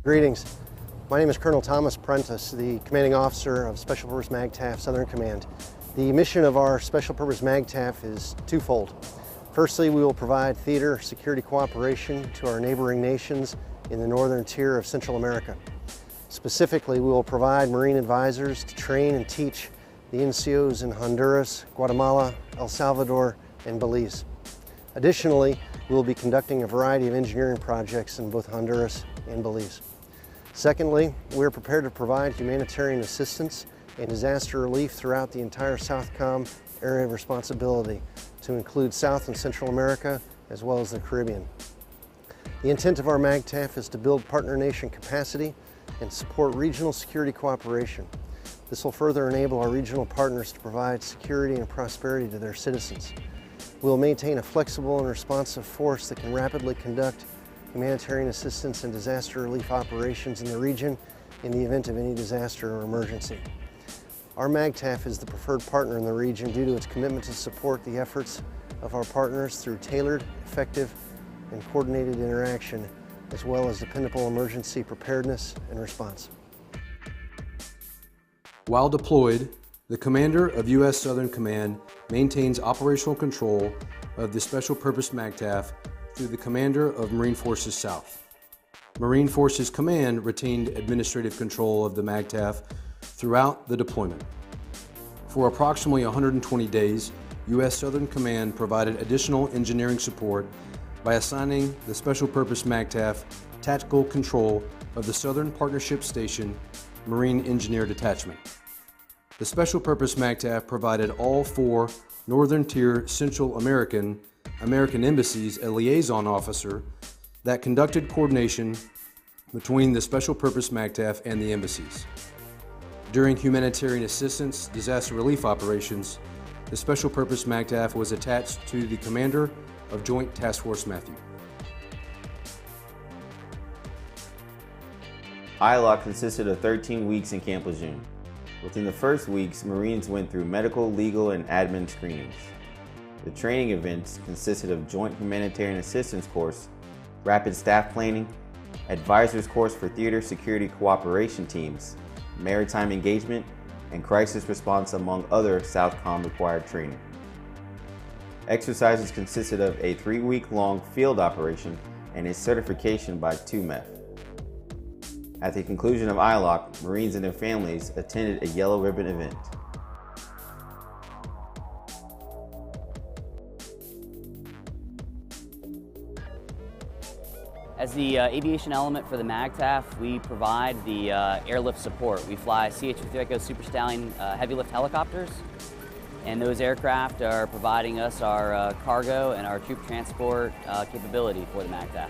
Greetings. My name is Colonel Thomas Prentice, the Commanding Officer of Special Purpose SPMAGTF-Southern Command. The mission of our Special Purpose SPMAGTF is twofold. Firstly, we will provide theater security cooperation to our neighboring nations in the northern tier of Central America. Specifically, we will provide Marine advisors to train and teach the NCOs in Honduras, Guatemala, El Salvador, and Belize. Additionally, we will be conducting a variety of engineering projects in both Honduras and Belize. Secondly, we are prepared to provide humanitarian assistance and disaster relief throughout the entire SOUTHCOM area of responsibility, to include South and Central America, as well as the Caribbean. The intent of our MAGTF is to build partner nation capacity and support regional security cooperation. This will further enable our regional partners to provide security and prosperity to their citizens. We will maintain a flexible and responsive force that can rapidly conduct humanitarian assistance and disaster relief operations in the region in the event of any disaster or emergency. Our MAGTF is the preferred partner in the region due to its commitment to support the efforts of our partners through tailored, effective, and coordinated interaction, as well as dependable emergency preparedness and response. While deployed, the commander of U.S. Southern Command maintains operational control of the Special Purpose MAGTF through the commander of Marine Forces South. Marine Forces Command retained administrative control of the MAGTF throughout the deployment. For approximately 120 days, U.S. Southern Command provided additional engineering support by assigning the Special Purpose MAGTF tactical control of the Southern Partnership Station Marine Engineer Detachment. The Special Purpose MAGTF provided all 4 Northern Tier Central American embassies a liaison officer that conducted coordination between the Special Purpose MAGTF and the embassies. During humanitarian assistance disaster relief operations, the Special Purpose MAGTF was attached to the commander of Joint Task Force Matthew. ILOC consisted of 13 weeks in Camp Lejeune. Within the first weeks, Marines went through medical, legal, and admin screenings. The training events consisted of Joint Humanitarian Assistance Course, Rapid Staff Planning, Advisors Course for Theater Security Cooperation Teams, Maritime Engagement, and Crisis Response, among other SOUTHCOM required training. Exercises consisted of a 3-week-long field operation and a certification by 2MEF. At the conclusion of ILOC, Marines and their families attended a yellow ribbon event. As the aviation element for the MAGTF, we provide the airlift support. We fly CH-53 Super Stallion heavy lift helicopters, and those aircraft are providing us our cargo and our troop transport capability for the MAGTF.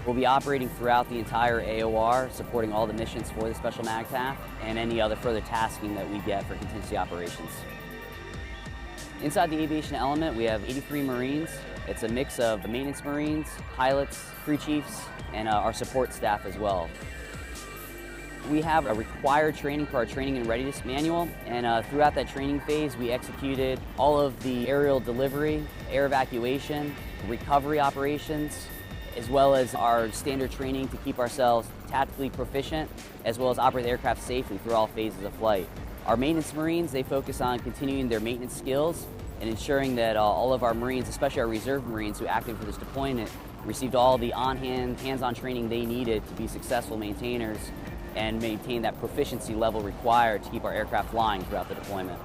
We'll be operating throughout the entire AOR, supporting all the missions for the Special MAGTF and any other further tasking that we get for contingency operations. Inside the aviation element, we have 83 Marines. It's a mix of the maintenance Marines, pilots, crew chiefs, and our support staff as well. We have a required training for our training and readiness manual, and throughout that training phase, we executed all of the aerial delivery, air evacuation, recovery operations, as well as our standard training to keep ourselves tactically proficient, as well as operate the aircraft safely through all phases of flight. Our maintenance Marines, they focus on continuing their maintenance skills and ensuring that all of our Marines, especially our reserve Marines who acted for this deployment, received all the hands-on training they needed to be successful maintainers and maintain that proficiency level required to keep our aircraft flying throughout the deployment.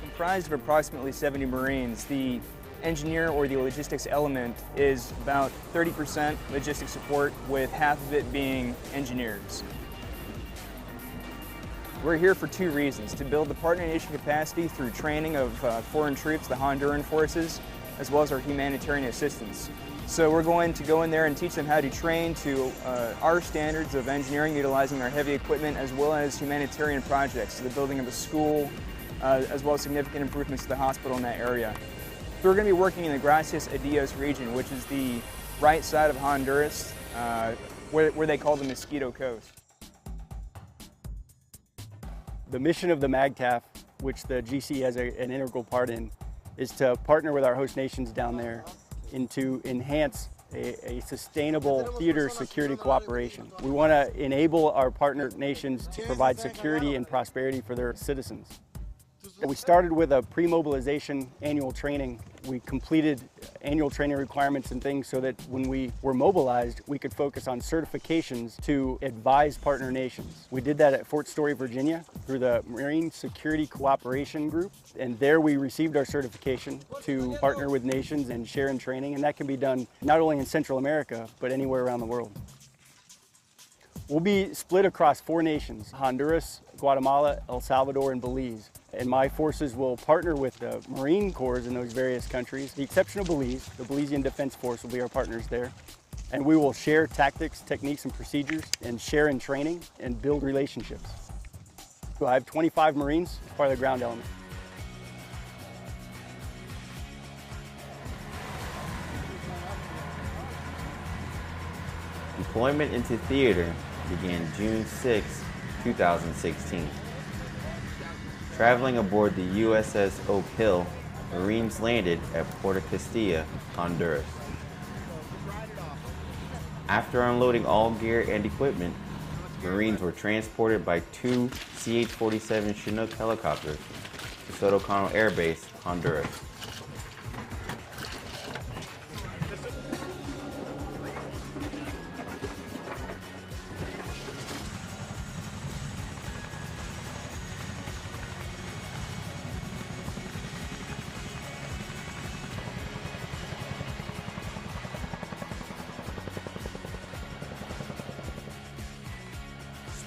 Comprised of approximately 70 Marines, the engineer or the logistics element is about 30% logistics support, with half of it being engineers. We're here for 2 reasons: to build the partner nation capacity through training of foreign troops, the Honduran forces, as well as our humanitarian assistance. So we're going to go in there and teach them how to train to our standards of engineering, utilizing our heavy equipment, as well as humanitarian projects, so the building of a school, as well as significant improvements to the hospital in that area. So we're going to be working in the Gracias a Dios region, which is the right side of Honduras, where they call the Mosquito Coast. The mission of the MAGTF, which the GC has an integral part in, is to partner with our host nations down there and to enhance a sustainable theater security cooperation. We want to enable our partner nations to provide security and prosperity for their citizens. We started with a pre-mobilization annual training. We completed annual training requirements and things so that when we were mobilized, we could focus on certifications to advise partner nations. We did that at Fort Story, Virginia through the Marine Security Cooperation Group. And there we received our certification to partner with nations and share in training. And that can be done not only in Central America, but anywhere around the world. We'll be split across 4 nations: Honduras, Guatemala, El Salvador, and Belize. And my forces will partner with the Marine Corps in those various countries. The exception of Belize, the Belizean Defense Force will be our partners there. And we will share tactics, techniques, and procedures, and share in training and build relationships. So I have 25 Marines as part of the ground element. Deployment into theater began June 6, 2016. Traveling aboard the USS Oak Hill, Marines landed at Puerto Castilla, Honduras. After unloading all gear and equipment, Marines were transported by 2 CH-47 Chinook helicopters to Soto Cano Air Base, Honduras.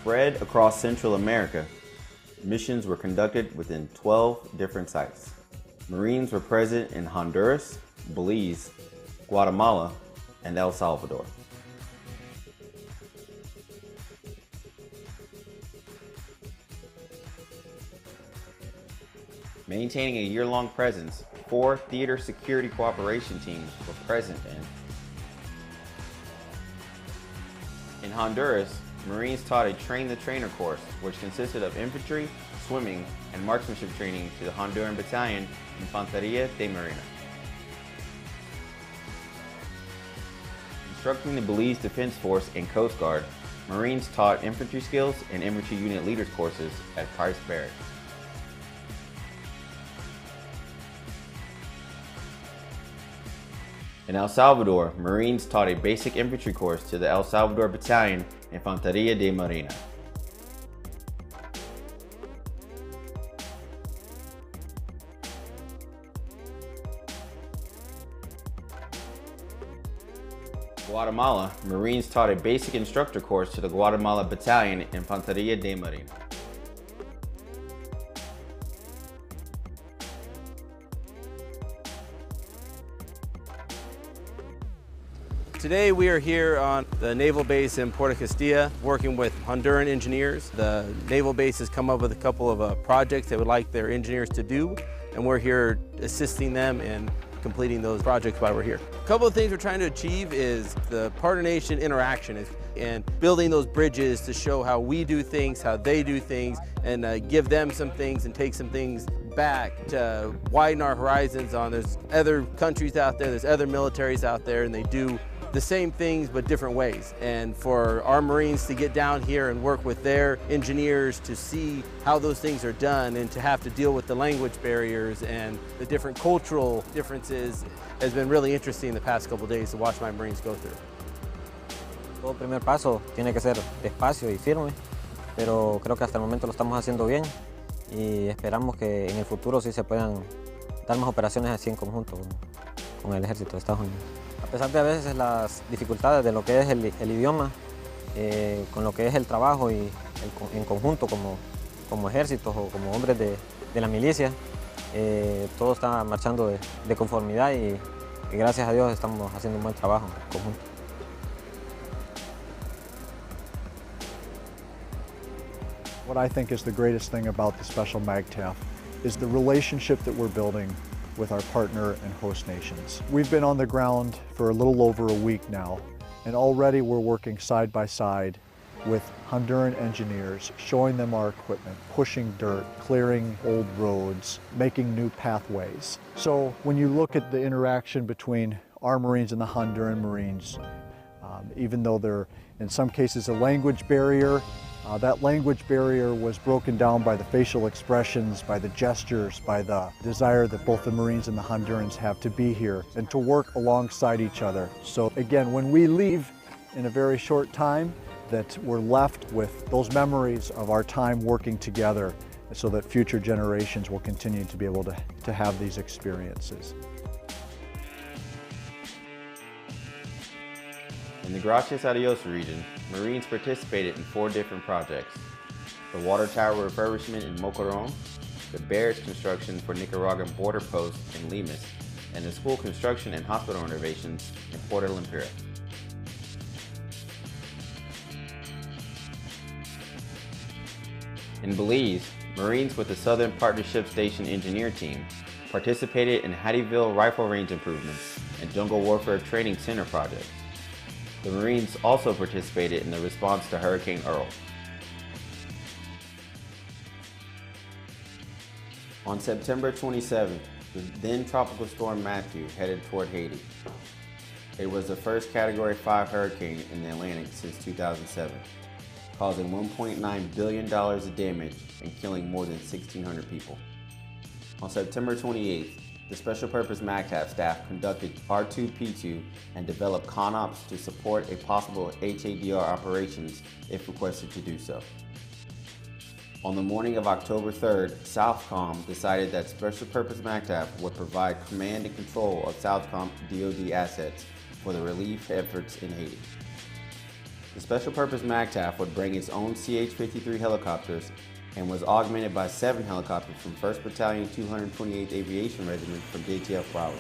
Spread across Central America, missions were conducted within 12 different sites. Marines were present in Honduras, Belize, Guatemala, and El Salvador. Maintaining a year-long presence, 4 theater security cooperation teams were present in Honduras, Marines taught a train-the-trainer course, which consisted of infantry, swimming, and marksmanship training to the Honduran Battalion, Infanteria de Marina. Instructing the Belize Defense Force and Coast Guard, Marines taught infantry skills and infantry unit leaders courses at Price Barracks. In El Salvador, Marines taught a basic infantry course to the El Salvador Battalion, Infanteria de Marina. Guatemala, Marines taught a basic instructor course to the Guatemala Battalion, Infanteria de Marina. Today we are here on the naval base in Puerto Castilla working with Honduran engineers. The naval base has come up with a couple of projects they would like their engineers to do, and we're here assisting them in completing those projects while we're here. A couple of things we're trying to achieve is the partner nation interaction and building those bridges to show how we do things, how they do things, and give them some things and take some things back to widen our horizons on. There's other countries out there, there's other militaries out there, and they do the same things but different ways. And for our Marines to get down here and work with their engineers to see how those things are done and to have to deal with the language barriers and the different cultural differences has been really interesting the past couple of days to watch my Marines go through. Todo primer paso tiene que ser despacio y firme, pero creo que hasta el momento lo estamos haciendo bien y esperamos que en el futuro sí se puedan dar más operaciones así en conjunto con el ejército de Estados Unidos. A pesar de a veces las dificultades de lo que es el idioma, con lo que es el trabajo y en conjunto como ejércitos o como hombres de la milicia, todo está marchando de conformidad y gracias a Dios estamos haciendo un buen trabajo en conjunto. What I think is the greatest thing about the Special MAGTF is the relationship that we're building with our partner and host nations. We've been on the ground for a little over a week now, and already we're working side by side with Honduran engineers, showing them our equipment, pushing dirt, clearing old roads, making new pathways. So when you look at the interaction between our Marines and the Honduran Marines. Even though there, in some cases, a language barrier, that language barrier was broken down by the facial expressions, by the gestures, by the desire that both the Marines and the Hondurans have to be here and to work alongside each other. So again, when we leave in a very short time, that we're left with those memories of our time working together so that future generations will continue to be able to have these experiences. In the Gracias a Dios region, Marines participated in 4 different projects: the water tower refurbishment in Mocoron, the barracks construction for Nicaraguan border post in Limas, and the school construction and hospital renovations in Puerto Lempira. In Belize, Marines with the Southern Partnership Station Engineer Team participated in Hattieville rifle range improvements and Jungle Warfare Training Center projects. The Marines also participated in the response to Hurricane Earl. On September 27th, the then Tropical Storm Matthew headed toward Haiti. It was the first Category 5 hurricane in the Atlantic since 2007, causing $1.9 billion of damage and killing more than 1,600 people. On September 28th, the Special Purpose MAGTF staff conducted R2-P2 and developed CONOPS to support a possible HADR operations if requested to do so. On the morning of October 3rd, Southcom decided that Special Purpose MAGTF would provide command and control of Southcom DoD assets for the relief efforts in Haiti. The Special Purpose MAGTF would bring its own CH-53 helicopters and was augmented by 7 helicopters from 1st Battalion 228th Aviation Regiment from JTF Bravo.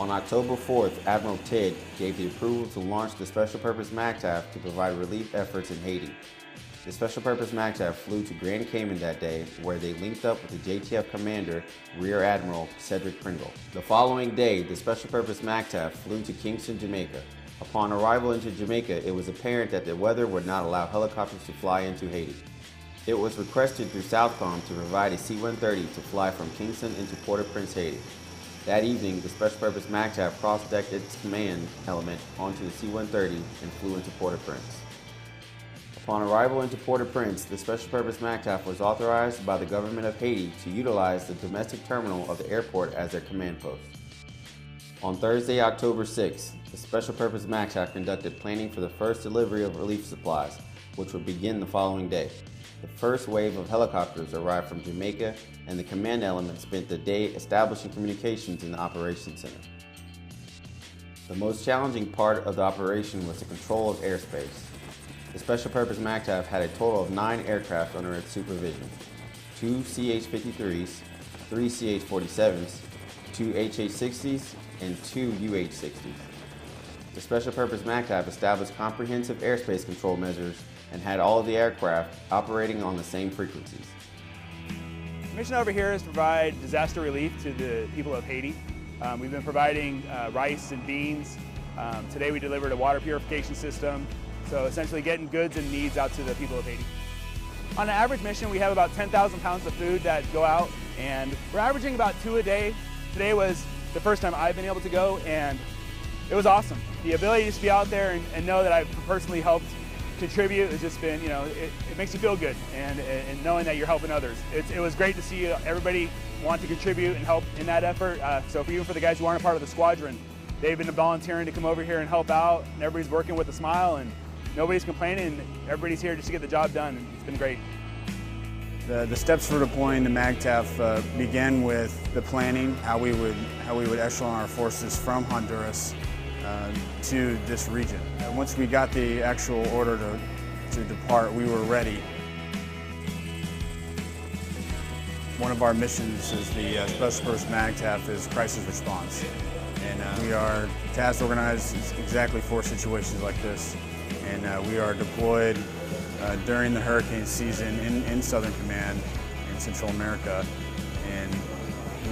On October 4th, Admiral Tidd gave the approval to launch the Special Purpose MAGTF to provide relief efforts in Haiti. The Special Purpose MAGTF flew to Grand Cayman that day, where they linked up with the JTF commander, Rear Admiral Cedric Pringle. The following day, the Special Purpose MAGTF flew to Kingston, Jamaica. Upon arrival into Jamaica, it was apparent that the weather would not allow helicopters to fly into Haiti. It was requested through Southcom to provide a C-130 to fly from Kingston into Port-au-Prince, Haiti. That evening, the Special Purpose MAGTF cross-decked its command element onto the C-130 and flew into Port-au-Prince. Upon arrival into Port-au-Prince, the Special Purpose MAGTF was authorized by the government of Haiti to utilize the domestic terminal of the airport as their command post. On Thursday, October 6th, the Special Purpose MAGTF conducted planning for the first delivery of relief supplies, which would begin the following day. The first wave of helicopters arrived from Jamaica, and the command element spent the day establishing communications in the Operations Center. The most challenging part of the operation was the control of airspace. The Special Purpose MAGTF had a total of 9 aircraft under its supervision: 2 CH-53s, 3 CH-47s, 2 HH-60s, and 2 UH-60s. The Special Purpose MAGTF established comprehensive airspace control measures and had all of the aircraft operating on the same frequencies. The mission over here is to provide disaster relief to the people of Haiti. We've been providing rice and beans. Today we delivered a water purification system, so essentially getting goods and needs out to the people of Haiti. On an average mission, we have about 10,000 pounds of food that go out, and we're averaging about 2 a day. Today was the first time I've been able to go, and it was awesome. The ability to just be out there and know that I've personally helped contribute has just been, it makes you feel good, and knowing that you're helping others. It was great to see everybody want to contribute and help in that effort. So even for the guys who aren't a part of the squadron, they've been volunteering to come over here and help out, and everybody's working with a smile, and nobody's complaining, and everybody's here just to get the job done, and it's been great. The steps for deploying the MAGTF began with the planning, how we would echelon our forces from Honduras to this region. And once we got the actual order to depart, we were ready. One of our missions is the Special Purpose MAGTF is crisis response. And we are task organized exactly for situations like this. And we are deployed during the hurricane season in Southern Command in Central America. And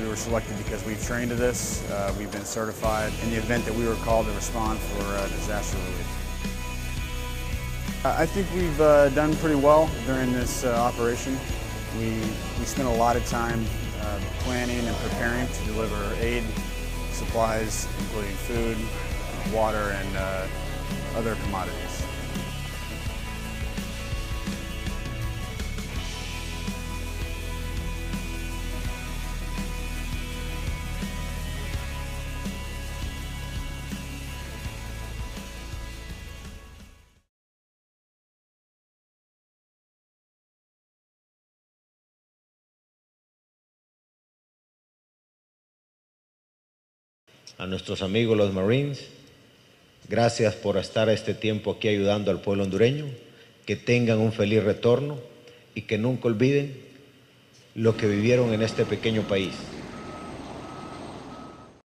we were selected because we've trained to this. We've been certified in the event that we were called to respond for disaster relief. I think we've done pretty well during this operation. We spent a lot of time planning and preparing to deliver aid supplies, including food, water, and other commodities. A nuestros amigos los Marines, gracias por estar este tiempo aquí ayudando al pueblo hondureño, que tengan un feliz retorno y que nunca olviden lo que vivieron en este pequeño país.